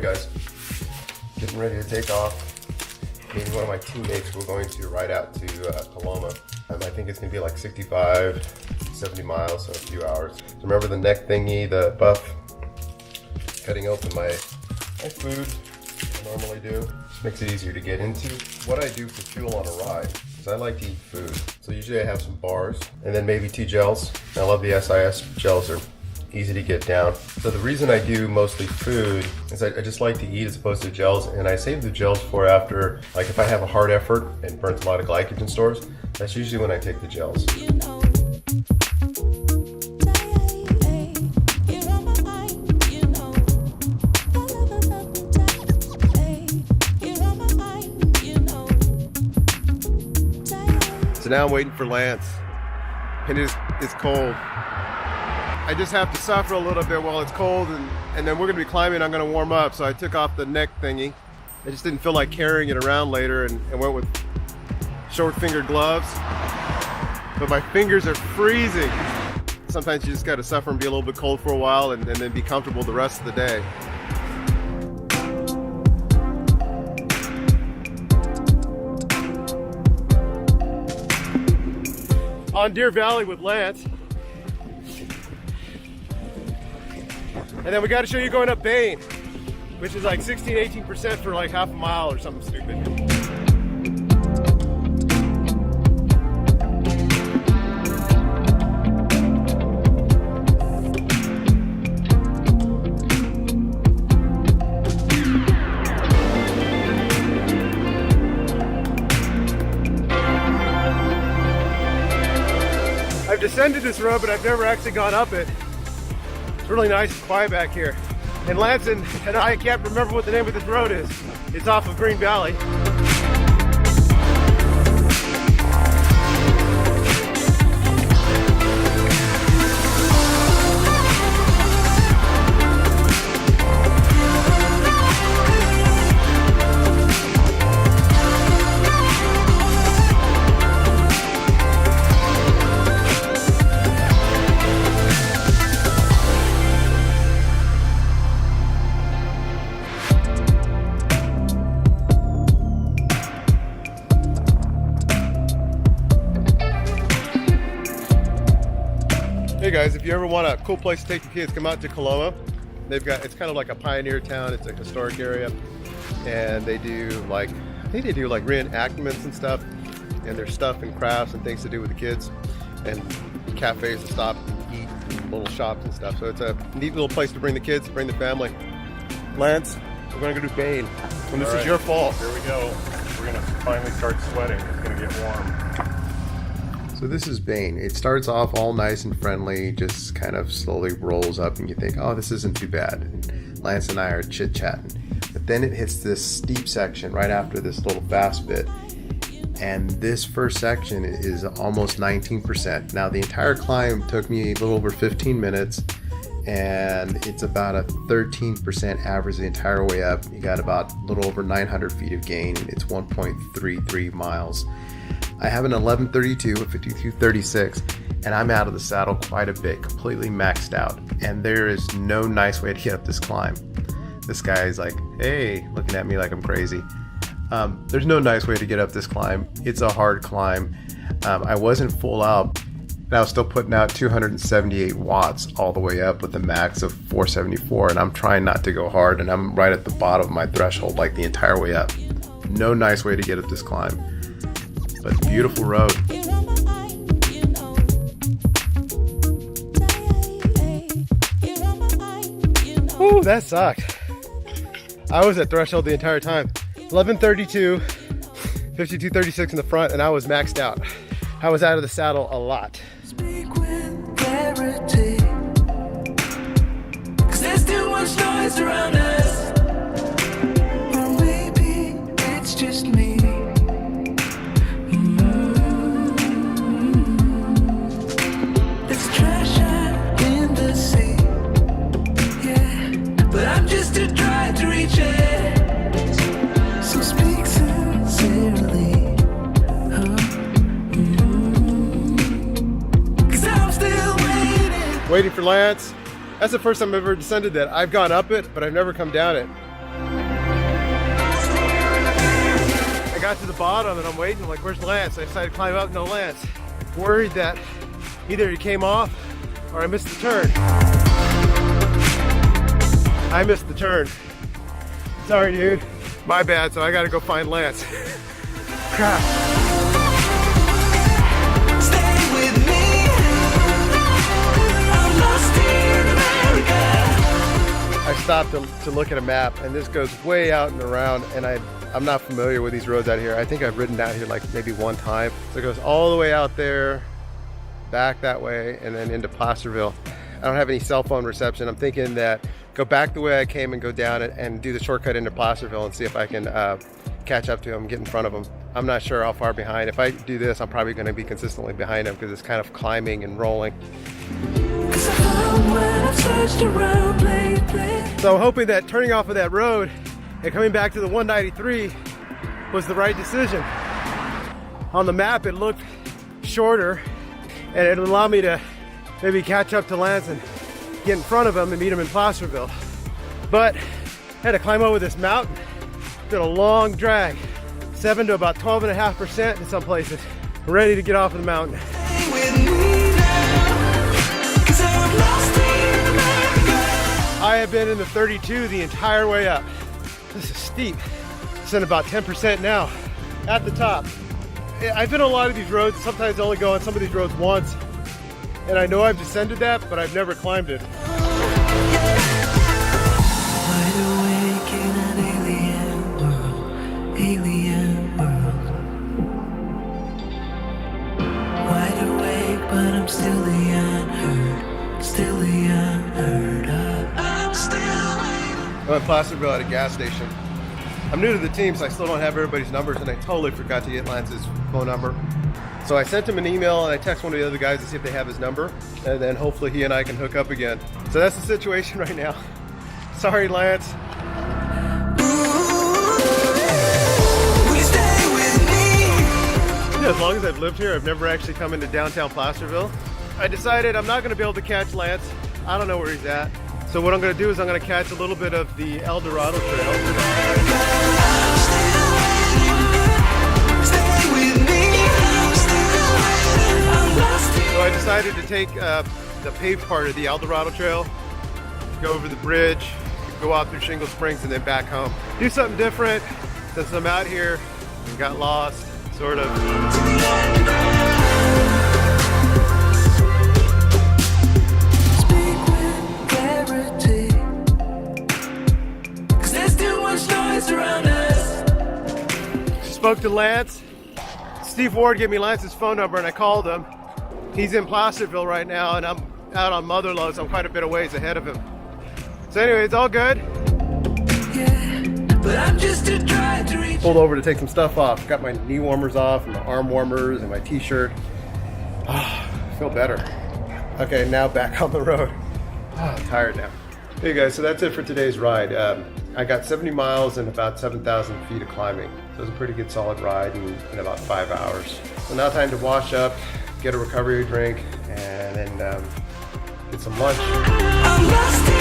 Guys, getting ready to take off. Me and one of my teammates, we're going to ride out to Coloma. I think it's going to be like 65, 70 miles, so a few hours. So remember the neck thingy, the buff, cutting open my food I normally do. Just makes it easier to get into. What I do for fuel on a ride is I like to eat food. So usually I have some bars and then maybe 2 gels. I love the SIS gels. They're easy to get down. So the reason I do mostly food is I just like to eat as opposed to gels, and I save the gels for after, like if I have a hard effort and burns a lot of glycogen stores, that's usually when I take the gels. So now I'm waiting for Lance, and it's cold. I just have to suffer a little bit while it's cold, and then we're going to be climbing. I'm going to warm up, so I took off the neck thingy. I just didn't feel like carrying it around later, and went with short-fingered gloves. But my fingers are freezing. Sometimes you just got to suffer and be a little bit cold for a while, and then be comfortable the rest of the day. On Deer Valley with Lance. And then we got to show you going up Bain, which is like 16-18% for like half a mile or something stupid. I've descended this road, but I've never actually gone up it. It's really nice and quiet back here. And Lance and I can't remember what the name of this road is. It's off of Green Valley. Hey guys, if you ever want a cool place to take your kids, come out to Coloma. It's kind of like a pioneer town. It's a historic area, and they do like, I think they do like reenactments and stuff, and there's stuff and crafts and things to do with the kids, and cafes to stop and eat, and little shops and stuff. So it's a neat little place to bring the kids, bring the family. Lance, we're gonna go do Bain, and this is your fault. Here we go. We're gonna finally start sweating. It's gonna get warm. So this is Bain. It starts off all nice and friendly, just kind of slowly rolls up and you think, oh, this isn't too bad. And Lance and I are chit-chatting. But then it hits this steep section right after this little fast bit. And this first section is almost 19%. Now the entire climb took me a little over 15 minutes, and it's about a 13% average the entire way up. You got about a little over 900 feet of gain. It's 1.33 miles. I have an 1132, a 5236, and I'm out of the saddle quite a bit, completely maxed out. And there is no nice way to get up this climb. This guy is like, hey, looking at me like I'm crazy. There's no nice way to get up this climb. It's a hard climb. I wasn't full out, but I was still putting out 278 watts all the way up with a max of 474, and I'm trying not to go hard, and I'm right at the bottom of my threshold like the entire way up. No nice way to get up this climb. But beautiful road. Ooh, that sucked. I was at threshold the entire time. 1132, 5236 in the front, and I was maxed out. I was out of the saddle a lot. Speak with clarity, 'cause there's too much noise around us. Or maybe it's just me. Waiting for Lance. That's the first time I've ever descended that. I've gone up it, but I've never come down it. I got to the bottom and I'm waiting, I'm like, where's Lance? I decided to climb up, no Lance. Worried that either he came off or I missed the turn. I missed the turn. Sorry, dude. My bad, so I gotta go find Lance. Crap. I stopped to look at a map, and this goes way out and around, and I'm not familiar with these roads out here. I think I've ridden down here like maybe one time. So it goes all the way out there, back that way, and then into Placerville. I don't have any cell phone reception. I'm thinking that go back the way I came and go down it and do the shortcut into Placerville and see if I can catch up to him, get in front of him. I'm not sure how far behind. If I do this, I'm probably going to be consistently behind him because it's kind of climbing and rolling. So I'm hoping that turning off of that road and coming back to the 193 was the right decision. On the map, it looked shorter and it allowed me to maybe catch up to Lance and get in front of him and meet him in Placerville. But I had to climb over this mountain. Did a long drag, 7 to about 12.5% in some places. Ready to get off of the mountain. I have been in the 32 the entire way up. This is steep. It's in about 10% now at the top. I've been on a lot of these roads. Sometimes I only go on some of these roads once. And I know I've descended that, but I've never climbed it. Alien world. Wide awake, but I'm still the unheard. Still the unheard of. I'm still waiting. I'm in Placerville at a gas station. I'm new to the team, so I still don't have everybody's numbers, and I totally forgot to get Lance's phone number. So I sent him an email and I text one of the other guys to see if they have his number, and then hopefully he and I can hook up again. So that's the situation right now. Sorry, Lance. As long as I've lived here, I've never actually come into downtown Placerville. I decided I'm not going to be able to catch Lance. I don't know where he's at. So what I'm going to do is I'm going to catch a little bit of the El Dorado Trail. So I decided to take the paved part of the El Dorado Trail, go over the bridge, go out through Shingle Springs, and then back home. Do something different since I'm out here and got lost. Sort of. Speak with clarity, 'cause there's too much noise around us. Spoke to Lance. Steve Ward gave me Lance's phone number and I called him. He's in Placerville right now and I'm out on Motherlode, so I'm quite a bit of ways ahead of him. So anyway, it's all good. Yeah, but I'm just too tired to reach. Pulled over to take some stuff off. Got my knee warmers off and my arm warmers and my t-shirt. Feel better. Okay, now back on the road. I'm tired now. Hey guys, so that's it for today's ride. I got 70 miles and about 7,000 feet of climbing. So it was a pretty good solid ride in about 5 hours. So now time to wash up, get a recovery drink, and then get some lunch. I'm lost.